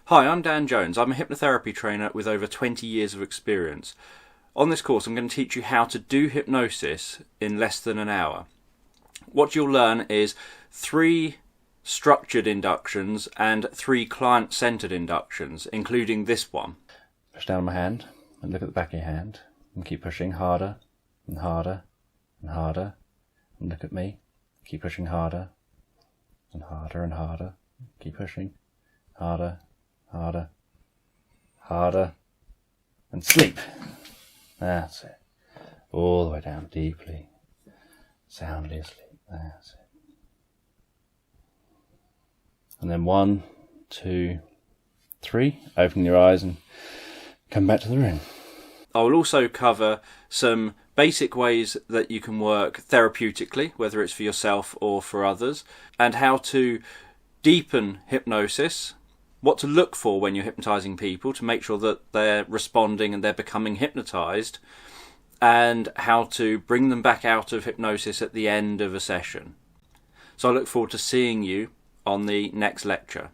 Hi, I'm Dan Jones. I'm a hypnotherapy trainer with over 20 years of experience. On this course, I'm going to teach you how to do hypnosis in less than an hour. What you'll learn is 3 structured inductions and 3 client-centered inductions, including this one. Push down on my hand and look at the back of your hand and keep pushing harder and harder and harder. And look at me. Keep pushing harder and harder and harder. Keep pushing harder, harder, harder, and sleep. That's it. All the way down deeply, soundly asleep. That's it. And then 1, 2, 3. Open your eyes and come back to the room. I will also cover some basic ways that you can work therapeutically, whether it's for yourself or for others, and how to deepen hypnosis, what to look for when you're hypnotising people to make sure that they're responding and they're becoming hypnotised, and how to bring them back out of hypnosis at the end of a session. So I look forward to seeing you on the next lecture.